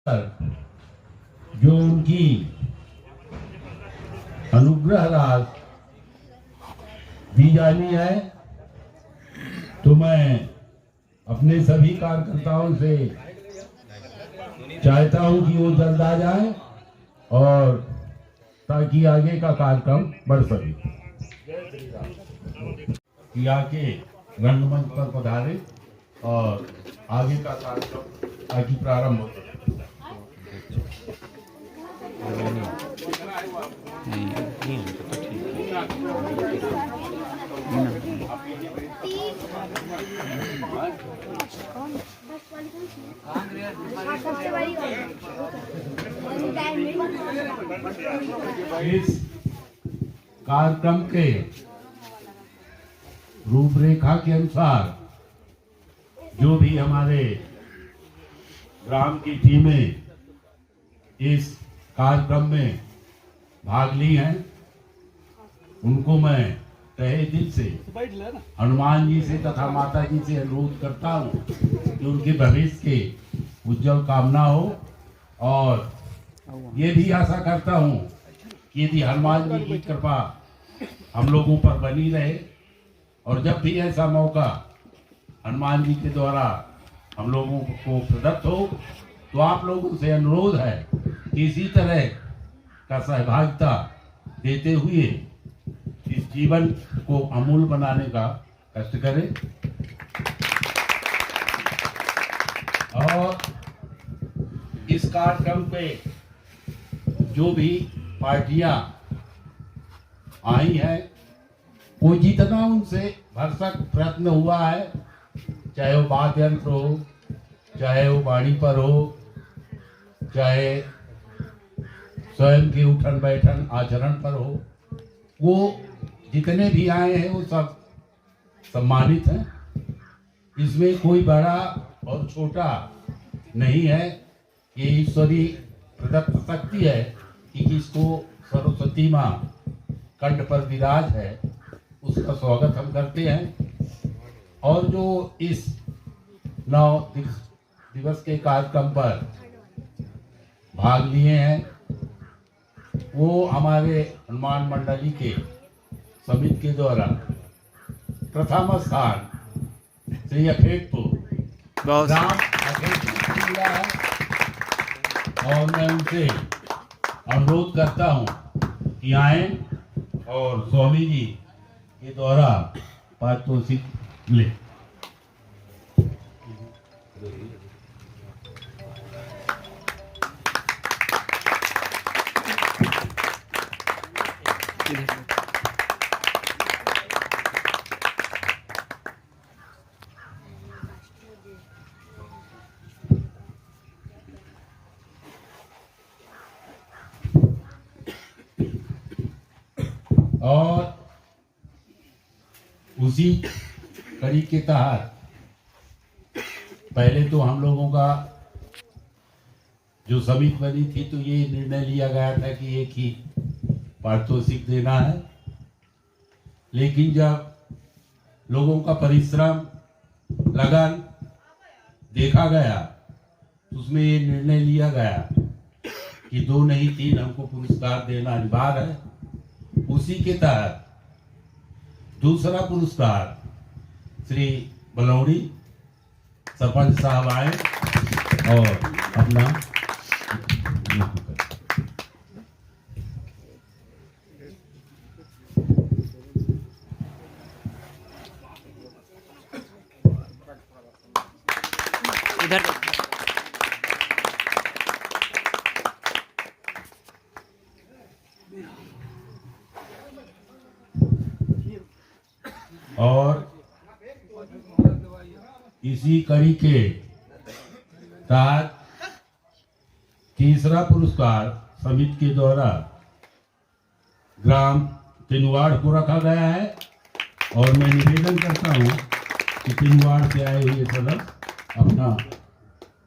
जो उनकी अनुग्रह राज दी जानी है, तो मैं अपने सभी कार्यकर्ताओं से चाहता हूं कि वो जल्द आ जाए और ताकि आगे का कार्यक्रम बढ़ सके। कि आके रंगमंच पर पधारे और आगे का कार्यक्रम ताकि प्रारंभ हो सके। इस कार्यक्रम के रूपरेखा के अनुसार जो भी हमारे ग्राम की टीमें इस कार्यक्रम में भाग ली हैं, उनको मैं तहे दिल से हनुमान जी से तथा माता जी से अनुरोध करता हूँ कि उनके भविष्य के उज्जवल कामना हो, और ये भी आशा करता हूँ कि यदि हनुमान जी की कृपा हम लोगों पर बनी रहे और जब भी ऐसा मौका हनुमान जी के द्वारा हम लोगों को प्रदत्त हो, तो आप लोगों से अनुरोध है कि इसी तरह का सहभागिता देते हुए इस जीवन को अमूल्य बनाने का कष्ट करें। और इस कार्यक्रम पे जो भी पार्टियां आई हैं, वो जितना उनसे भरसक प्रयत्न हुआ है, चाहे वो वाद्य यंत्र हो, चाहे वो वाणी पर हो, चाहे स्वयं के उठन बैठन आचरण पर हो, वो जितने भी आए हैं वो सब सम्मानित हैं। इसमें कोई बड़ा और छोटा नहीं है। ये ईश्वरी प्रदत्त शक्ति है कि जिसको सरस्वती माँ कंठ पर विराज है, उसका स्वागत हम करते हैं। और जो इस 9 दिवस के कार्यक्रम पर भाग लिए हैं, वो हमारे हनुमान मंडली के समिति के द्वारा प्रथम स्थान श्री अखेटपुर ग्राम अखेटपुर मिला है। और मैं उनसे अनुरोध करता हूँ कि आए और स्वामी जी के द्वारा पारितोषिक ले। और उसी कड़ी के तहत पहले तो हम लोगों का जो समिति बनी थी, तो ये निर्णय लिया गया था कि एक ही पारितोषिक देना है। लेकिन जब लोगों का परिश्रम, लगन देखा गया, तो उसमें ये निर्णय लिया गया कि 2 नहीं 3 हमको पुरस्कार देना अनिवार्य है। उसी के तहत दूसरा पुरस्कार श्री बलौड़ी सरपंच साहब आए और अपना इधर और इसी कड़ी के तहत तीसरा पुरस्कार समिति के द्वारा ग्राम तिनवाड़ को रखा गया है। और मैं निवेदन करता हूँ कि तिनवाड़ से आए हुए सदस्य अपना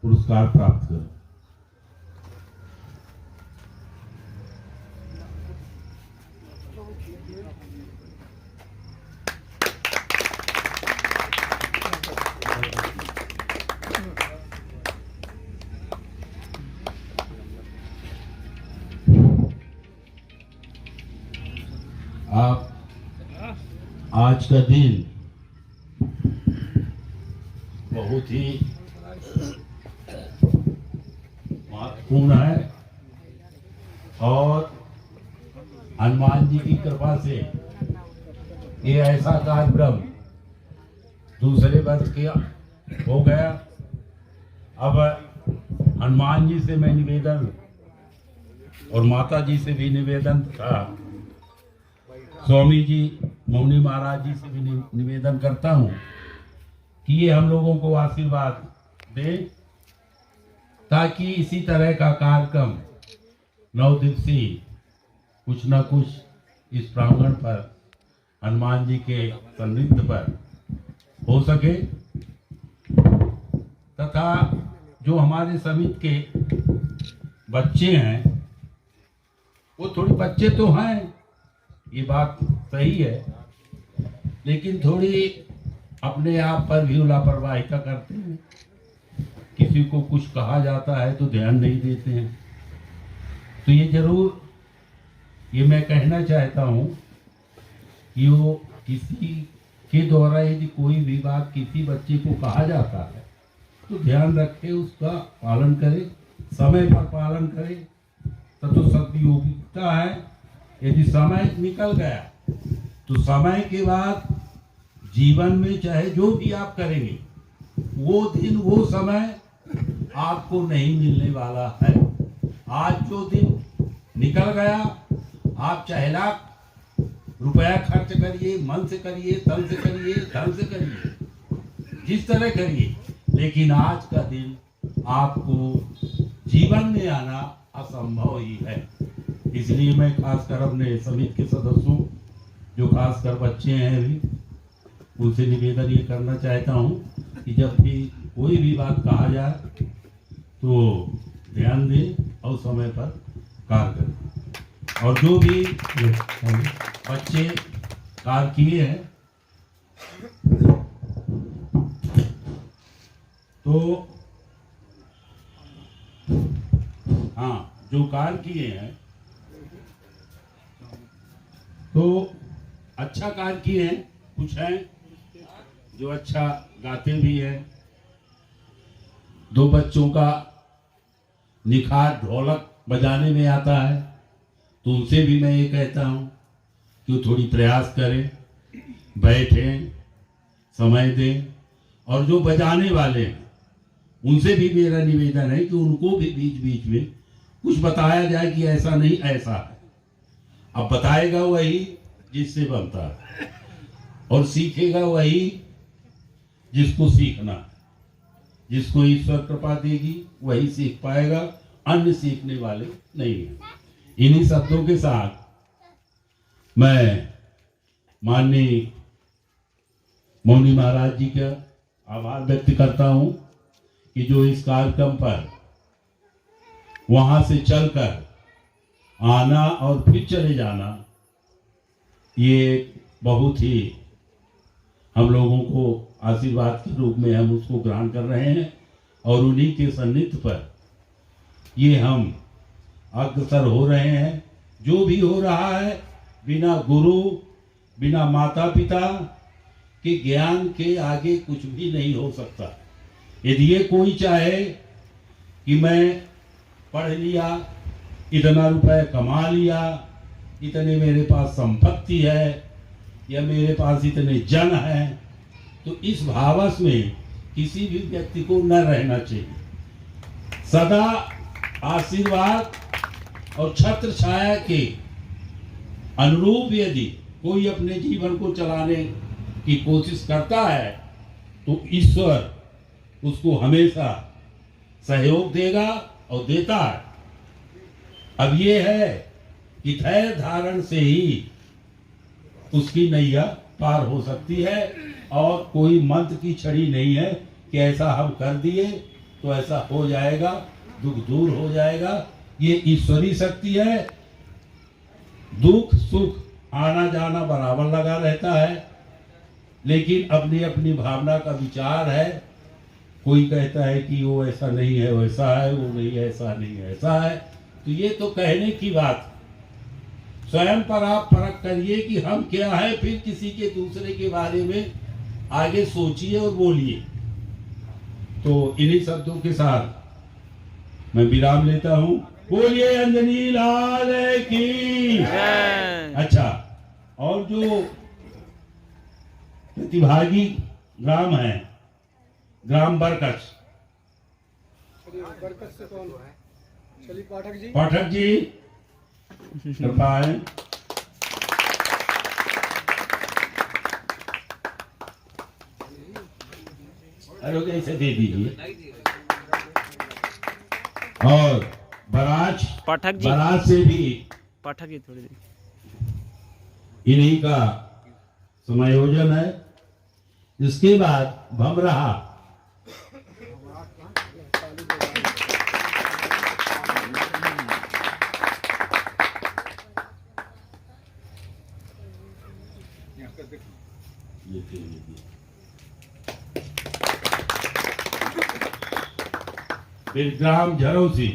पुरस्कार प्राप्त करें। आज का दिन बहुत ही महत्वपूर्ण है और हनुमान जी की कृपा से ये ऐसा कार्यक्रम दूसरे वर्ष किया हो गया। अब हनुमान जी से मैं निवेदन और माता जी से भी निवेदन था, स्वामी जी मौनी महाराज जी से भी निवेदन करता हूँ कि ये हम लोगों को आशीर्वाद दें ताकि इसी तरह का कार्यक्रम 9 दिवसीय कुछ न कुछ इस प्रांगण पर हनुमान जी के सान्निध्य पर हो सके, तथा जो हमारे समिति के बच्चे हैं वो थोड़ी बच्चे तो हैं, ये बात सही है, लेकिन थोड़ी अपने आप पर भी लापरवाहिता करते हैं। किसी को कुछ कहा जाता है तो ध्यान नहीं देते हैं। तो ये जरूर ये मैं कहना चाहता हूँ कि वो किसी के द्वारा यदि कोई भी बात किसी बच्चे को कहा जाता है तो ध्यान रखे, उसका पालन करे, समय पर पालन करे। तो सदुपयोगिता है, यदि समय निकल गया तो समय के बाद जीवन में चाहे जो भी आप करेंगे वो दिन वो समय आपको नहीं मिलने वाला है। आज जो दिन निकल गया, आप चाहे लाख रुपया खर्च करिए, मन से करिए, तन से करिए, धन से करिए, जिस तरह करिए, लेकिन आज का दिन आपको जीवन में आना असंभव ही है। इसलिए मैं खासकर अपने समिति के सदस्यों, जो खासकर बच्चे हैं अभी, उनसे निवेदन ये करना चाहता हूँ कि जब भी कोई भी बात कहा जाए तो ध्यान दें और समय पर कार्य करें। और जो भी बच्चे कार्य किए हैं तो हाँ, जो कार्य किए हैं तो अच्छा कार्य किए हैं। कुछ हैं जो अच्छा गाते भी हैं। 2 बच्चों का निखार ढोलक बजाने में आता है, तो उनसे भी मैं ये कहता हूँ कि वो थोड़ी प्रयास करें, बैठें, समय दें। और जो बजाने वाले हैं उनसे भी मेरा निवेदन है कि उनको भी बीच बीच में कुछ बताया जाए कि ऐसा नहीं ऐसा है। अब बताएगा वही जिससे बनता है और सीखेगा वही जिसको सीखना है। जिसको ईश्वर कृपा देगी वही सीख पाएगा, अन्य सीखने वाले नहीं है। इन्हीं शब्दों के साथ मैं माननीय मौनी महाराज जी का आभार व्यक्त करता हूँ कि जो इस कार्यक्रम पर वहां से चलकर आना और फिर चले जाना, ये बहुत ही हम लोगों को आशीर्वाद के रूप में हम उसको ग्रहण कर रहे हैं। और उन्हीं के सान्निध्य पर ये हम अग्रसर हो रहे हैं। जो भी हो रहा है बिना गुरु, बिना माता पिता के ज्ञान के आगे कुछ भी नहीं हो सकता। यदि ये कोई चाहे कि मैं पढ़ लिया, इतना रुपए कमा लिया, इतने मेरे पास संपत्ति है या मेरे पास इतने जन हैं, तो इस भावस में किसी भी व्यक्ति को न रहना चाहिए। सदा आशीर्वाद और छत्र छाया के अनुरूप यदि कोई अपने जीवन को चलाने की कोशिश करता है तो ईश्वर उसको हमेशा सहयोग देगा और देता है। अब ये है कि धैर्य धारण से ही उसकी नैया पार हो सकती है और कोई मंत्र की छड़ी नहीं है कि ऐसा हम कर दिए तो ऐसा हो जाएगा, दुख दूर हो जाएगा। ये ईश्वरी शक्ति है। दुख सुख आना जाना बराबर लगा रहता है, लेकिन अपनी अपनी भावना का विचार है। कोई कहता है कि वो ऐसा नहीं है वैसा है, वो नहीं ऐसा नहीं है ऐसा है, तो ये तो कहने की बात। स्वयं पर आप फर्क करिए कि हम क्या है, फिर किसी के दूसरे के बारे में आगे सोचिए और बोलिए। तो इन्हीं शब्दों के साथ मैं विराम लेता हूं। बोलिए अंजनी लाल की। अच्छा, और जो प्रतिभागी ग्राम है, ग्राम बरकस, बरकत से कौन है? चलिए पाठक जी कृपा है। अरे ऐसे दे दीजिए। और बराज से भी पाठक जी थोड़ी देर इन्हीं का समायोजन है। इसके बाद भमरहा, फिर ग्राम झरौसी,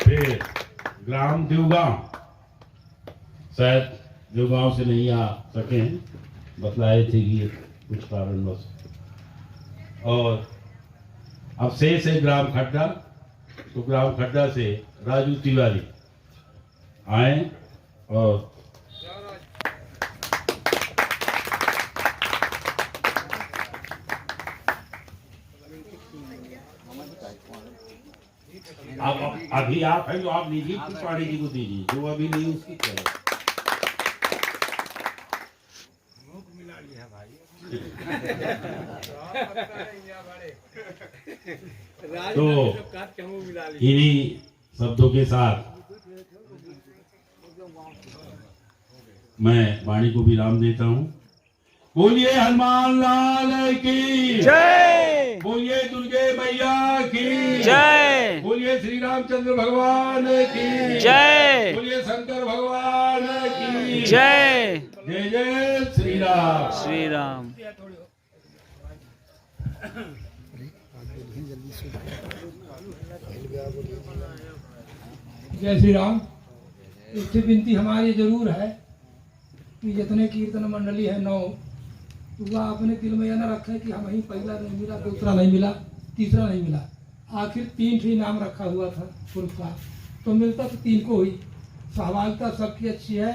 फिर ग्राम देवगांव, शायद देवगांव से नहीं आ सके हैं, बतलाए थे कि कुछ कारणवश। और अब शेष है ग्राम खड्डा। तो ग्राम खड्डा से राजू तिवारी आए और आप अभी आप हैं, जो आप लीजिए पानी जी को दीजिए, जो अभी नहीं उसकी चलो। तो इन्हीं शब्दों के साथ मैं वाणी को विराम देता हूँ। बोलिए हनुमान लाल की जय, बोलिए दुर्गे मैया की जय, बोलिए श्री रामचंद्र भगवान की जय, बोलिए शंकर भगवान की जय। जय जय श्री राम। श्री राम। जय श्री राम। इससे विनती हमारी जरूर है कि जितने कीर्तन मंडली है 9, तो वह अपने दिल में यह न रखे कि हम ही पहला नहीं मिला, दूसरा नहीं मिला, तीसरा नहीं मिला। आखिर 3 ही नाम रखा हुआ था पुरस्कार, तो मिलता तो 3 को ही। सहभागिता सबकी अच्छी है,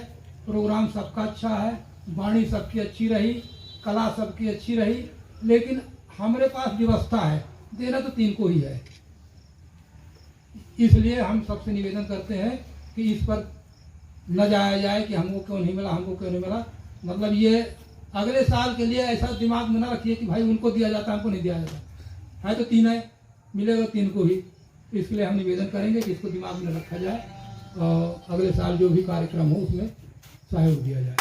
प्रोग्राम सबका अच्छा है, वाणी सबकी अच्छी रही, कला सबकी अच्छी रही, लेकिन हमारे पास व्यवस्था है, देना तो 3 को ही है। इसलिए हम सबसे निवेदन करते हैं कि इस पर न जाया जाए कि हमको क्यों नहीं मिला, हमको क्यों नहीं मिला। मतलब ये अगले साल के लिए ऐसा दिमाग में ना रखिए कि भाई उनको दिया जाता हमको नहीं दिया जाता है। तो 3 है, मिलेगा 3 को ही। इसलिए हम निवेदन करेंगे कि इसको दिमाग में रखा जाए और अगले साल जो भी कार्यक्रम हो उसमें सहयोग दिया जाए।